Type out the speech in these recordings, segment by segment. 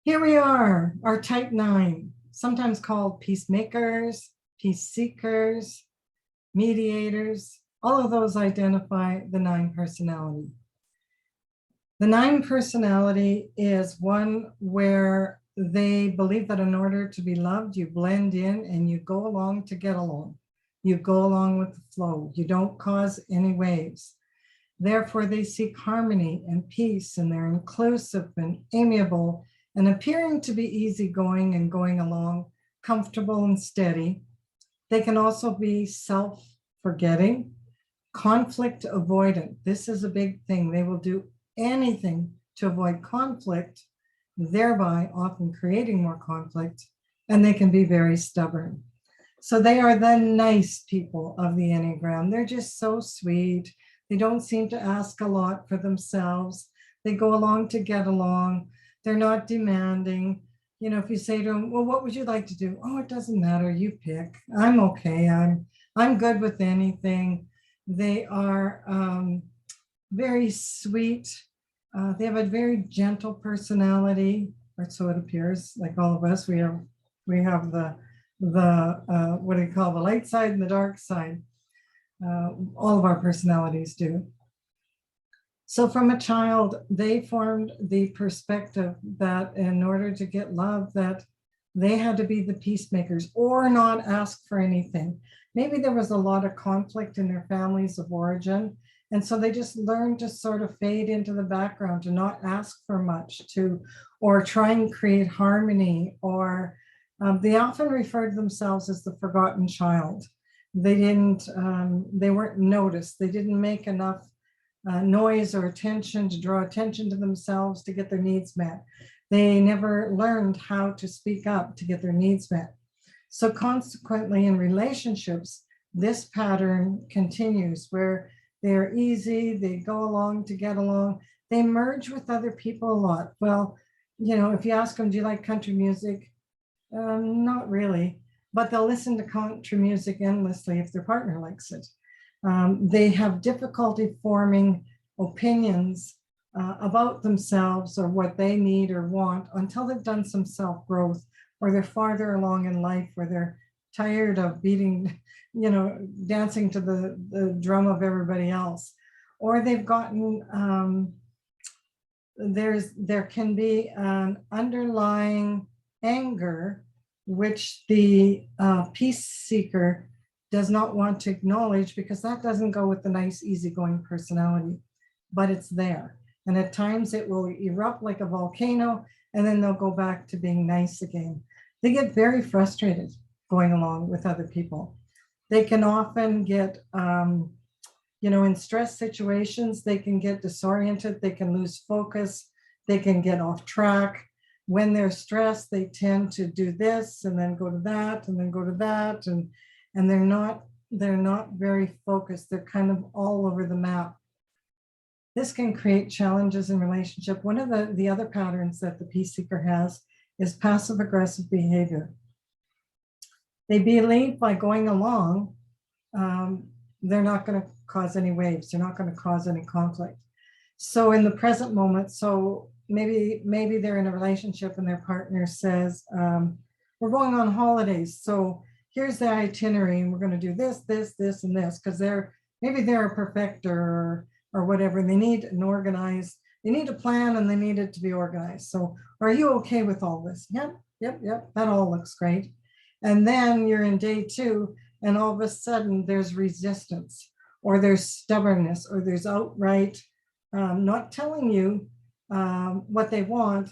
Here we are, our type 9, sometimes called peacemakers, peace seekers, mediators. All of those identify the 9 personality. The 9 personality is one where they believe that in order to be loved, you blend in and you go along to get along. You go along with the flow. You don't cause any waves. Therefore, they seek harmony and peace, and they're inclusive and amiable and appearing to be easygoing and going along, comfortable and steady. They can also be self-forgetting, conflict avoidant. This is a big thing. They will do anything to avoid conflict, thereby often creating more conflict, and they can be very stubborn. So they are the nice people of the Enneagram. They're just so sweet. They don't seem to ask a lot for themselves. They go along to get along. They're not demanding. If you say to them, well, what would you like to do? Oh, it doesn't matter. You pick. I'm okay. I'm good with anything. They are very sweet. They have a very gentle personality, or so it appears. Like all of us, we have the what do you call, the light side and the dark side. All of our personalities do. So from a child, they formed the perspective that in order to get love, that they had to be the peacemakers or not ask for anything. Maybe there was a lot of conflict in their families of origin. And so they just learned to sort of fade into the background, to not ask for much, or try and create harmony, or they often refer to themselves as the forgotten child. They weren't noticed. They didn't make enough noise or attention to draw attention to themselves to get their needs met. They never learned how to speak up to get their needs met. So consequently, in relationships, this pattern continues where they're easy, they go along to get along, they merge with other people a lot. Well, if you ask them, do you like country music? Not really, but they'll listen to country music endlessly if their partner likes it. They have difficulty forming opinions about themselves or what they need or want until they've done some self-growth, or they're farther along in life, where they're tired of dancing to the drum of everybody else, or they've gotten, there can be an underlying anger, which the peace seeker does not want to acknowledge, because that doesn't go with the nice, easygoing personality, but it's there. And at times it will erupt like a volcano, and then they'll go back to being nice again. They get very frustrated going along with other people. They can often get, in stress situations, they can get disoriented, they can lose focus, they can get off track. When they're stressed, they tend to do this and then go to that and then go to that, and they're not very focused. They're kind of all over the map. This can create challenges in relationship. One of the other patterns that the peace seeker has is passive aggressive behavior. They believe by going along, they're not going to cause any waves. They're not going to cause any conflict. So in the present moment, maybe they're in a relationship and their partner says, we're going on holidays, so here's the itinerary, and we're going to do this, this, this, and this, because maybe they're a perfecter or whatever, and they need a plan, and they need it to be organized. So are you okay with all this? Yep, that all looks great. And then you're in day 2, and all of a sudden there's resistance, or there's stubbornness, or there's outright not telling you what they want,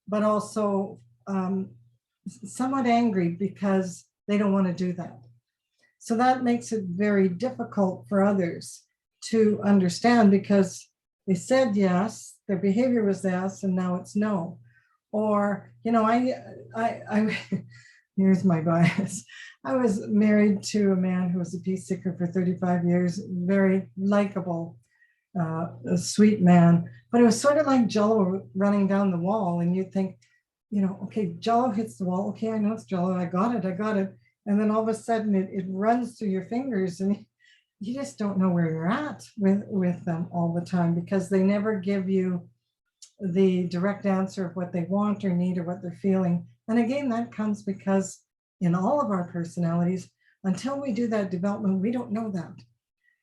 but also somewhat angry because they don't want to do that. So that makes it very difficult for others to understand, because they said yes, their behavior was yes, and now it's no. Or, I here's my bias. I was married to a man who was a peace seeker for 35 years, very likable, a sweet man, but it was sort of like Jello running down the wall, and you'd think, okay, Jello hits the wall. Okay, I know it's Jello. I got it. And then all of a sudden it runs through your fingers, and you just don't know where you're at with them all the time, because they never give you the direct answer of what they want or need or what they're feeling. And again, that comes because in all of our personalities, until we do that development, we don't know that.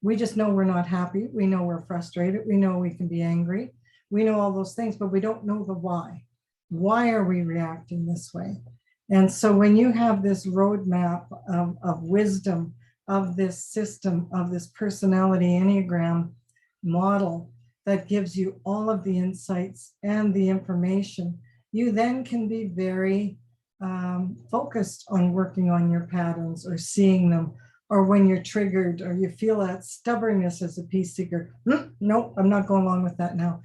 We just know we're not happy. We know we're frustrated. We know we can be angry. We know all those things, but we don't know the why. Why are we reacting this way? And so when you have this roadmap of wisdom, of this system, of this personality Enneagram model that gives you all of the insights and the information, you then can be very focused on working on your patterns or seeing them, or when you're triggered or you feel that stubbornness as a peace seeker. No, I'm not going along with that now.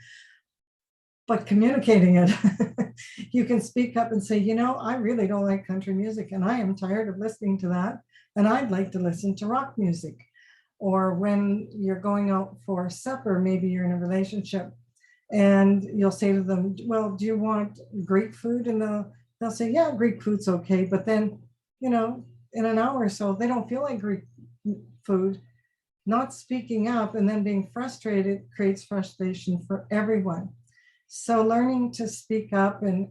But communicating it, you can speak up and say, you know, I really don't like country music and I am tired of listening to that. And I'd like to listen to rock music. Or when you're going out for supper, maybe you're in a relationship and you'll say to them, well, do you want Greek food? And they'll say, yeah, Greek food's okay. But then, you know, in an hour or so, they don't feel like Greek food. Not speaking up and then being frustrated creates frustration for everyone. So learning to speak up and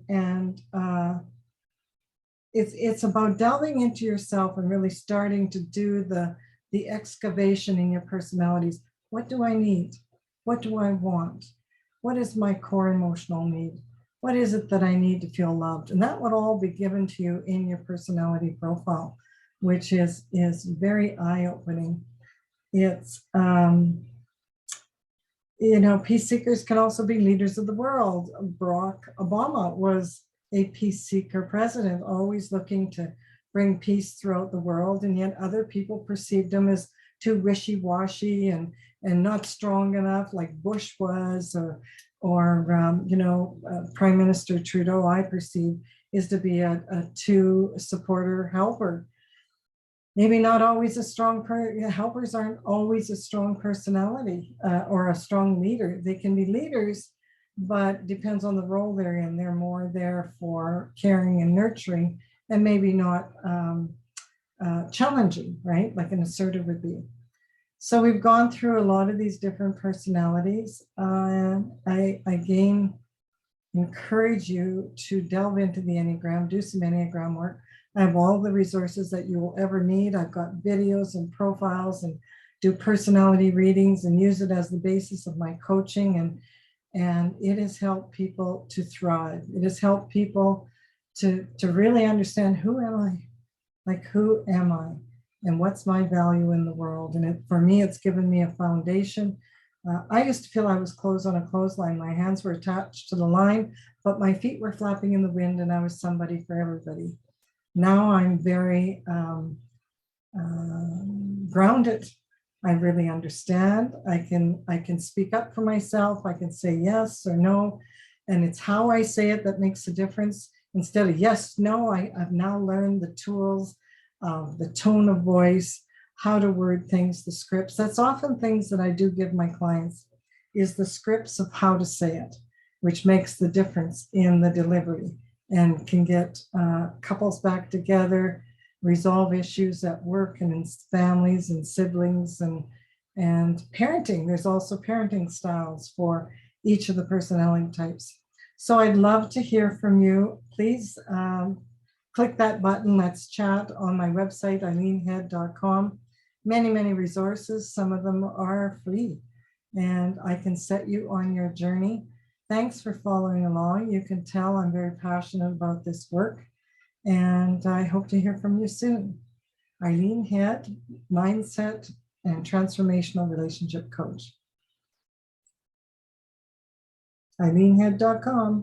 it's about delving into yourself and really starting to do the excavation in your personalities. What do I need? What do I want? What is my core emotional need? What is it that I need to feel loved? And that would all be given to you in your personality profile, which is very eye-opening. It's you know, peace seekers can also be leaders of the world. Barack Obama was a peace seeker president, always looking to bring peace throughout the world, and yet other people perceived him as too wishy-washy and not strong enough, like Bush was, or you know, Prime Minister Trudeau, I perceive, is to be a too supporter helper. Maybe not always a strong helpers aren't always a strong personality or a strong leader. They can be leaders, but depends on the role they're in. They're more there for caring and nurturing, and maybe not challenging, right? Like an assertive would be. So we've gone through a lot of these different personalities. I again encourage you to delve into the Enneagram, do some Enneagram work. I have all the resources that you will ever need. I've got videos and profiles and do personality readings and use it as the basis of my coaching. And it has helped people to thrive. It has helped people to really understand, who am I? Like, who am I? And what's my value in the world? And for me, it's given me a foundation. I used to feel I was clothes on a clothesline. My hands were attached to the line, but my feet were flapping in the wind and I was somebody for everybody. Now I'm very grounded. I really understand. I can speak up for myself. I can say yes or no. And it's how I say it that makes a difference. Instead of yes, no, I've now learned the tools of the tone of voice, how to word things, the scripts. That's often things that I do give my clients, is the scripts of how to say it, which makes the difference in the delivery and can get couples back together, resolve issues at work and in families and siblings and parenting. There's also parenting styles for each of the personality types. So I'd love to hear from you. Please click that button, let's chat, on my website, eileenhead.com. Many resources, some of them are free, and I can set you on your journey. Thanks for following along. You can tell I'm very passionate about this work, and I hope to hear from you soon. Eileen Head, Mindset and Transformational Relationship Coach. eileenhead.com.